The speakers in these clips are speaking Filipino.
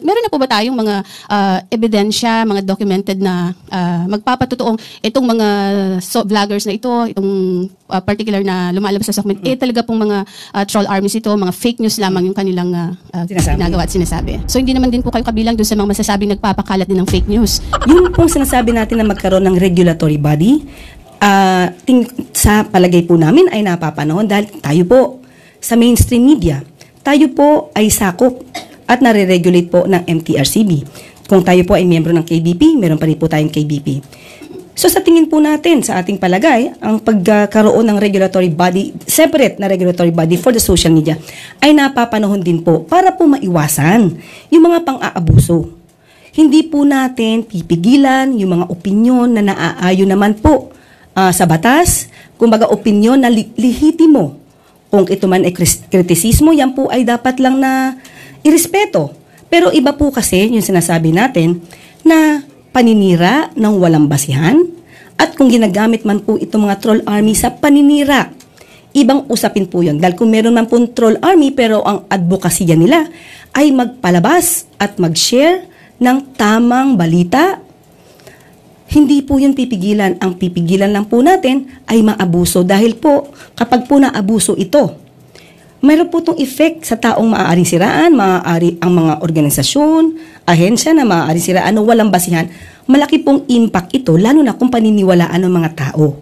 meron na po ba tayong mga ebidensya, mga documented na magpapatutuong itong mga vloggers na ito, itong particular na lumalabas sa document, talaga pong mga troll armies ito, mga fake news lamang yung kanilang ginagawa at sinasabi. So hindi naman din po kayo kabilang doon sa mga masasabing nagpapakalat din ng fake news. Yung pong sinasabi natin na magkaroon ng regulatory body, sa palagay po namin ay napapanahon dahil tayo po sa mainstream media, tayo po ay sakop at nare-regulate po ng MTRCB. Kung tayo po ay miyembro ng KBP, meron pa rin po tayong KBP. So sa tingin po natin, sa ating palagay, ang pagkaroon ng regulatory body, separate na regulatory body for the social media, ay napapanahon din po para po maiwasan yung mga pang-aabuso. Hindi po natin pipigilan yung mga opinyon na naaayon naman po sa batas, kumbaga opinyon na lehitimo. Kung ito man ay kritisismo, yan po ay dapat lang na irespeto. Pero iba po kasi yung sinasabi natin na paninira ng walang basihan at kung ginagamit man po itong mga troll army sa paninira, ibang usapin po yun. Dahil kung meron man po troll army pero ang advokasya nila ay magpalabas at mag-share ng tamang balita, hindi po yun pipigilan. Ang pipigilan lang po natin ay maabuso dahil po kapag po naabuso ito, mayroon po itong effect sa taong maaaring siraan, maaari ang mga organisasyon, ahensya na maaaring siraan o walang basihan. Malaki pong impact ito, lalo na kung paniniwalaan ng mga tao.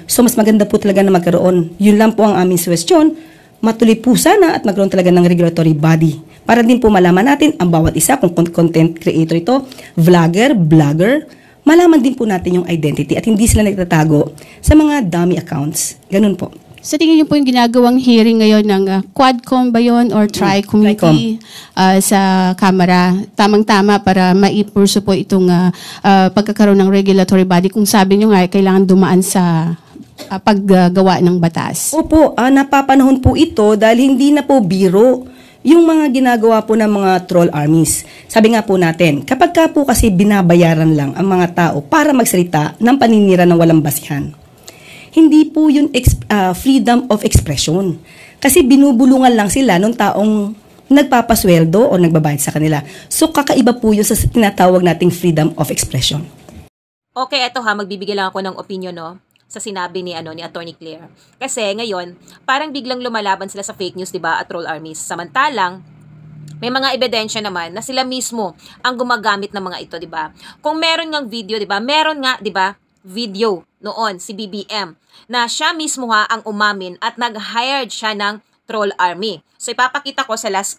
So mas maganda po talaga na magkaroon. Yun lang po ang aming suggestion. Matuloy po sana at magkaroon talaga ng regulatory body. Para din po malaman natin ang bawat isa, kung content creator ito, vlogger, blogger, malaman din po natin yung identity at hindi sila nagtatago sa mga dummy accounts. Ganun po. Sa tingin niyo po yung ginagawang hearing ngayon ng Quadcom ba yun or Tri-Committee sa Kamara, tamang-tama para maipurso po itong pagkakaroon ng regulatory body kung sabi niyo nga kailangan dumaan sa paggawa ng batas? Opo, napapanahon po ito dahil hindi na po biro yung mga ginagawa po ng mga troll armies. Sabi nga po natin, kapag ka po kasi binabayaran lang ang mga tao para magsalita ng paninira ng walang basihan, hindi po yun freedom of expression. Kasi binubulungan lang sila ng taong nagpapasweldo o nagbabayad sa kanila. So kakaiba po yun sa tinatawag nating freedom of expression. Okay, eto magbibigay lang ako ng opinion, no? Sa sinabi ni Attorney Claire. Kasi ngayon, parang biglang lumalaban sila sa fake news, 'di ba, at troll armies. Samantalang may mga ebidensya naman na sila mismo ang gumagamit ng mga ito, 'di ba? Kung meron ngang video, 'di ba? Meron nga, 'di ba, video noon si BBM na siya mismo ang umamin at nag-hired siya ng troll army. So ipapakita ko sa last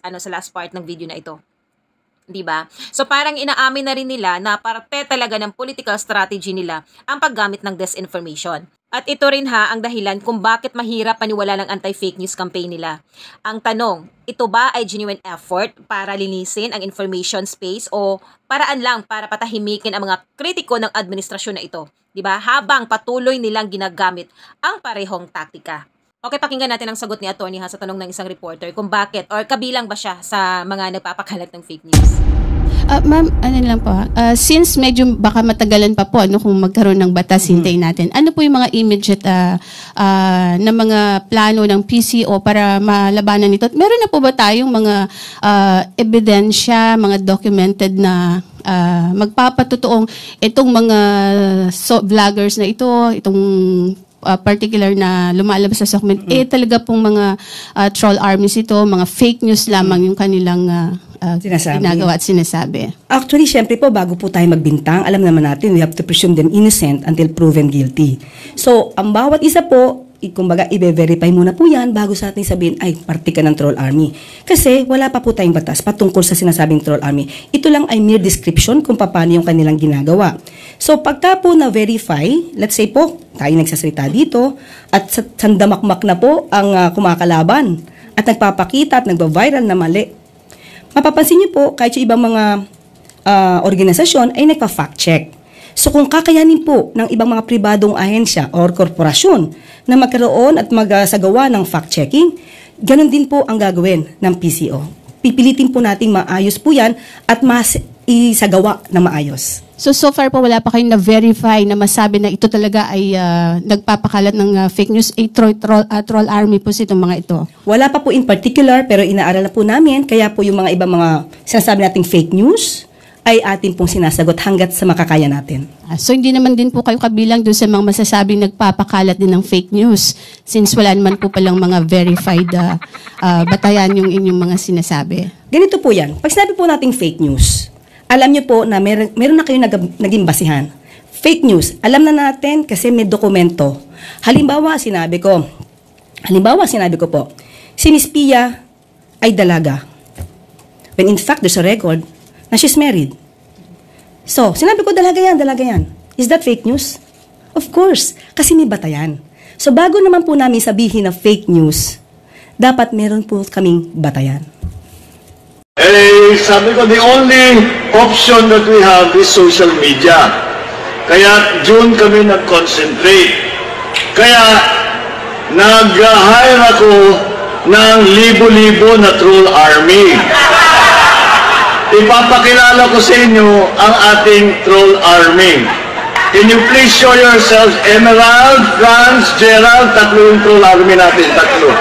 part ng video na ito. 'Di ba? So parang inaamin na rin nila na parte talaga ng political strategy nila ang paggamit ng disinformation. At ito rin ang dahilan kung bakit mahirap paniwala ng anti-fake news campaign nila. Ang tanong, ito ba ay genuine effort para linisin ang information space o paraan lang para patahimikin ang mga kritiko ng administrasyon na ito? 'Di ba? Habang patuloy nilang ginagamit ang parehong taktika. Okay, pakinggan natin ang sagot ni Attorney sa tanong ng isang reporter kung bakit or kabilang ba siya sa mga nagpapakalat ng fake news. Ma'am, lang po since medyo baka matagalan pa po kung magkaroon ng batas, hintayin natin. Ano po yung mga immediate na mga plano ng PCO para malabanan ito? Meron na po ba tayong mga ebidensya, mga documented na magpapatutuong itong mga vloggers na ito, itong particular na lumalabas sa document, talaga pong mga troll armies ito, mga fake news lamang yung kanilang ginagawa at sinasabi. Actually, syempre po, bago po tayo magbintang, alam naman natin, we have to presume them innocent until proven guilty. So, ang bawat isa po, kumbaga, i-verify muna po yan bago sa atin sabihin, ay, parte ka ng troll army. Kasi wala pa po tayong batas patungkol sa sinasabing troll army. Ito lang ay mere description kung paano yung kanilang ginagawa. So, pagka po na-verify, let's say po, tayo nagsasalita dito, at sandamakmak na po ang kumakalaban at nagpapakita at nagba-viral na mali. Mapapansin niyo po, kahit yung ibang mga organisasyon ay nagpa-fact check. So kung kakayanin po ng ibang mga pribadong ahensya or korporasyon na magkaroon at magsagawa ng fact-checking, ganun din po ang gagawin ng PCO. Pipilitin po nating maayos po yan at mas isagawa na maayos. So far po wala pa kayong na-verify na masabi na ito talaga ay nagpapakalat ng fake news, troll army po itong mga ito. Wala pa po in particular, pero inaaral na po namin, kaya po yung mga ibang mga sinasabi nating fake news ay atin pong sinasagot hanggat sa makakaya natin. So hindi naman din po kayo kabilang doon sa mga masasabing nagpapakalat din ng fake news since wala naman po palang mga verified batayan yung inyong mga sinasabi. Ganito po yan. Pag sinabi po nating fake news, alam niyo po na meron na kayong naging basihan. Fake news, alam na natin kasi may dokumento. Halimbawa, sinabi ko po, si Miss Pia ay dalaga. When in fact, there's a record na she's married. So, sinabi ko, dalaga yan. Is that fake news? Of course, kasi may batayan. So, bago naman po namin sabihin na fake news, dapat meron po kaming batayan. Eh, sabi ko, the only option that we have is social media. Kaya, June kami nag-concentrate. Kaya, nag-hire ako ng libo-libo na troll army. Ipapakilala ko sa inyo ang ating troll army. Can you please show yourselves? Emerald, Franz, Gerald, tatlo yung troll army natin, tatlo.